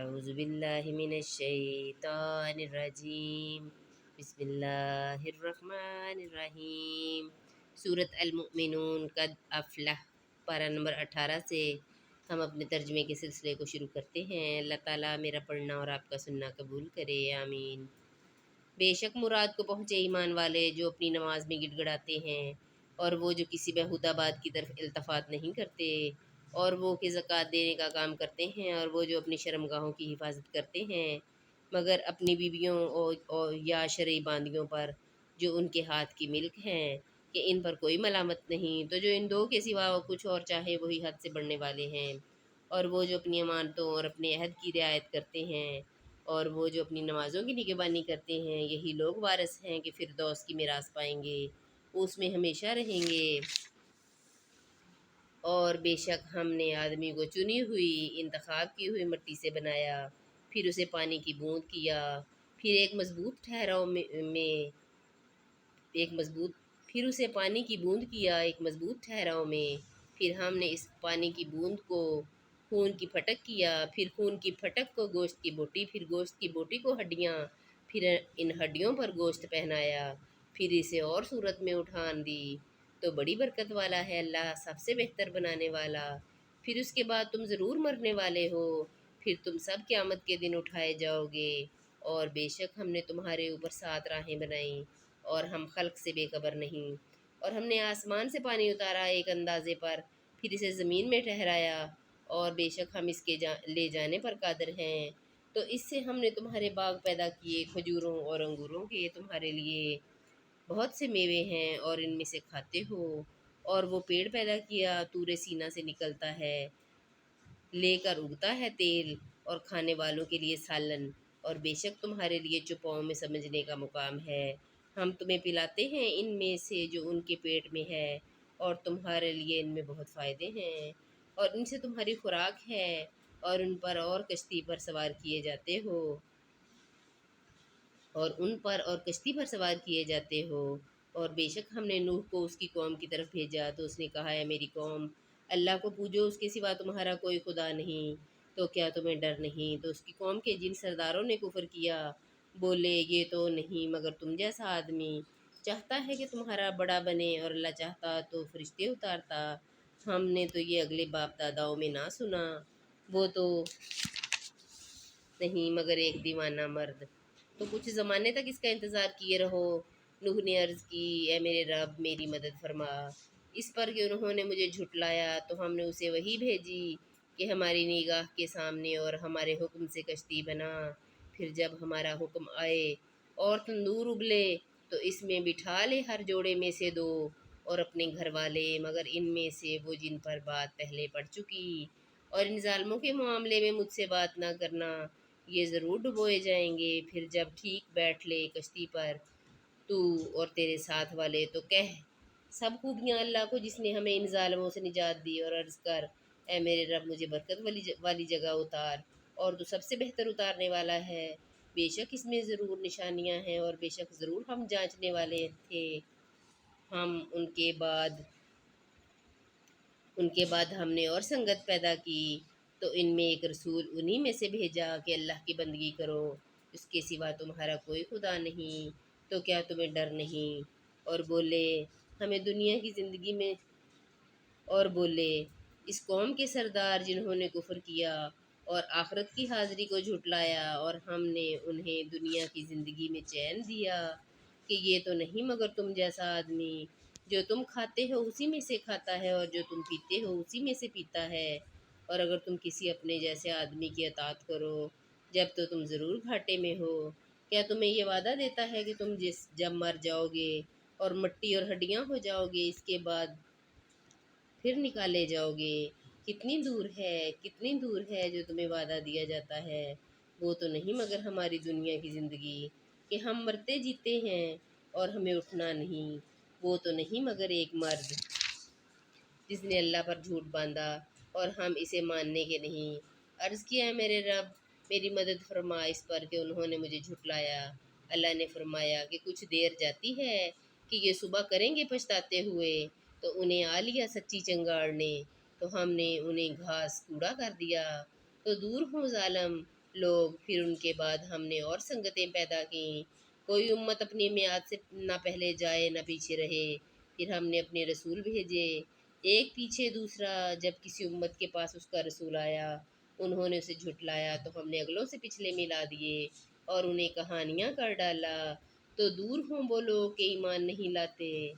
أعوذ بالله من الشيطان الرجیم بسم اللہ الرحمن الرحیم۔ سورۃ المؤمنون قد افلح پارہ نمبر 18 سے ہم اپنے ترجمے کے سلسلے کو شروع کرتے ہیں۔ اللہ تعالیٰ میرا پڑھنا اور آپ کا سننا قبول کرے، آمین۔ بے شک مراد کو پہنچے ایمان والے جو اپنی نماز میں گڑ گڑاتے ہیں، اور وہ جو کسی بیہودہ بات کی طرف التفات نہیں کرتے، اور وہ کہ زکوٰۃ دینے کا کام کرتے ہیں، اور وہ جو اپنی شرمگاہوں کی حفاظت کرتے ہیں، مگر اپنی بیویوں اور یا شرعی باندیوں پر جو ان کے ہاتھ کی ملک ہیں، کہ ان پر کوئی ملامت نہیں، تو جو ان دو کے سوا کچھ اور چاہے وہی حد سے بڑھنے والے ہیں۔ اور وہ جو اپنی امانتوں اور اپنے عہد کی رعایت کرتے ہیں، اور وہ جو اپنی نمازوں کی نگہبانی کرتے ہیں، یہی لوگ وارث ہیں کہ فردوس کی میراث پائیں گے، اس میں ہمیشہ رہیں گے۔ اور بے شک ہم نے آدمی کو چنی ہوئی انتخاب کی ہوئی مٹی سے بنایا، پھر اسے پانی کی بوند کیا، پھر اسے پانی کی بوند کیا ایک مضبوط ٹھہراؤ میں، پھر ہم نے اس پانی کی بوند کو خون کی پھٹک کیا، پھر خون کی پھٹک کو گوشت کی بوٹی، پھر گوشت کی بوٹی کو ہڈیاں، پھر ان ہڈیوں پر گوشت پہنایا، پھر اسے اور صورت میں اٹھان دی، تو بڑی برکت والا ہے اللہ، سب سے بہتر بنانے والا۔ پھر اس کے بعد تم ضرور مرنے والے ہو، پھر تم سب قیامت کے دن اٹھائے جاؤ گے، اور بے شک ہم نے تمہارے اوپر 7 راہیں بنائیں، اور ہم خلق سے بے خبر نہیں۔ اور ہم نے آسمان سے پانی اتارا ایک اندازے پر، پھر اسے زمین میں ٹھہرایا، اور بے شک ہم اس کے لے جانے پر قادر ہیں۔ تو اس سے ہم نے تمہارے باغ پیدا کیے، کھجوروں اور انگوروں کے، تمہارے لیے بہت سے میوے ہیں اور ان میں سے کھاتے ہو۔ اور وہ پیڑ پیدا کیا، طور سینا سے نکلتا ہے، لے کر اگتا ہے تیل، اور کھانے والوں کے لیے سالن، اور بے شک تمہارے لیے چوپاؤں میں سمجھنے کا مقام ہے۔ ہم تمہیں پلاتے ہیں ان میں سے جو ان کے پیٹ میں ہے، اور تمہارے لیے ان میں بہت فائدے ہیں، اور ان سے تمہاری خوراک ہے، اور ان پر اور کشتی پر سوار کیے جاتے ہو، اور بے شک ہم نے نوح کو اس کی قوم کی طرف بھیجا، تو اس نے کہا، اے میری قوم، اللہ کو پوجو، اس کے سوا تمہارا کوئی خدا نہیں، تو کیا تمہیں ڈر نہیں؟ تو اس کی قوم کے جن سرداروں نے کفر کیا، بولے، یہ تو نہیں مگر تم جیسا آدمی، چاہتا ہے کہ تمہارا بڑا بنے، اور اللہ چاہتا تو فرشتے اتارتا، ہم نے تو یہ اگلے باپ داداؤں میں نہ سنا، وہ تو نہیں مگر ایک دیوانہ مرد۔ تو کچھ زمانے تک اس کا انتظار کیے رہو۔ نوح نے عرض کی، اے میرے رب، میری مدد فرما، اس پر کہ انہوں نے مجھے جھٹلایا، تو ہم نے اسے وحی بھیجی کہ ہماری نگاہ کے سامنے اور ہمارے حکم سے کشتی بنا، پھر جب ہمارا حکم آئے اور تندور ابلے، تو اس میں بٹھا لے ہر جوڑے میں سے 2 اور اپنے گھر والے، مگر ان میں سے وہ جن پر بات پہلے پڑ چکی، اور ان ظالموں کے معاملے میں مجھ سے بات نہ کرنا، یہ ضرور ڈبوئے جائیں گے۔ پھر جب ٹھیک بیٹھ لے کشتی پر تو اور تیرے ساتھ والے، تو کہہ سب خوبیاں اللہ کو جس نے ہمیں ان ظالموں سے نجات دی، اور عرض کر، اے میرے رب، مجھے برکت والی جگہ اتار، اور تو سب سے بہتر اتارنے والا ہے، بے شک اس میں ضرور نشانیاں ہیں، اور بے شک ضرور ہم جانچنے والے تھے۔ ہم ان کے بعد ہم نے اور سنگت پیدا کی، تو ان میں ایک رسول انہی میں سے بھیجا کہ اللہ کی بندگی کرو، اس کے سوا تمہارا کوئی خدا نہیں، تو کیا تمہیں ڈر نہیں؟ اور بولے اس قوم کے سردار جنہوں نے کفر کیا اور آخرت کی حاضری کو جھٹلایا، اور ہم نے انہیں دنیا کی زندگی میں چین دیا، کہ یہ تو نہیں مگر تم جیسا آدمی، جو تم کھاتے ہو اسی میں سے کھاتا ہے، اور جو تم پیتے ہو اسی میں سے پیتا ہے، اور اگر تم کسی اپنے جیسے آدمی کی اطاعت کرو جب تو تم ضرور گھاٹے میں ہو۔ کیا تمہیں یہ وعدہ دیتا ہے کہ تم جب مر جاؤ گے اور مٹی اور ہڈیاں ہو جاؤ گے، اس کے بعد پھر نکالے جاؤ گے؟ کتنی دور ہے جو تمہیں وعدہ دیا جاتا ہے، وہ تو نہیں مگر ہماری دنیا کی زندگی، کہ ہم مرتے جیتے ہیں اور ہمیں اٹھنا نہیں، وہ تو نہیں مگر ایک مرد جس نے اللہ پر جھوٹ باندھا اور ہم اسے ماننے کے نہیں۔ عرض کیا، میرے رب، میری مدد فرما اس پر کہ انہوں نے مجھے جھٹلایا۔ اللہ نے فرمایا کہ کچھ دیر جاتی ہے کہ یہ صبح کریں گے پچھتاتے ہوئے، تو انہیں آ لیا سچی چنگاڑ نے، تو ہم نے انہیں گھاس کوڑا کر دیا، تو دور ہوں ظالم، لوگ، پھر ان کے بعد ہم نے اور سنگتیں پیدا کیں۔ کوئی امت اپنی میعاد سے نہ پہلے جائے نہ پیچھے رہے۔ پھر ہم نے اپنے رسول بھیجے، ایک پیچھے دوسرا۔ جب کسی امت کے پاس اس کا رسول آیا، انہوں نے اسے جھٹلایا تو ہم نے اگلوں سے پچھلے ملا دیے اور انہیں کہانیاں کر ڈالا۔ تو دور ہوں وہ لوگ کہ ایمان نہیں لاتے۔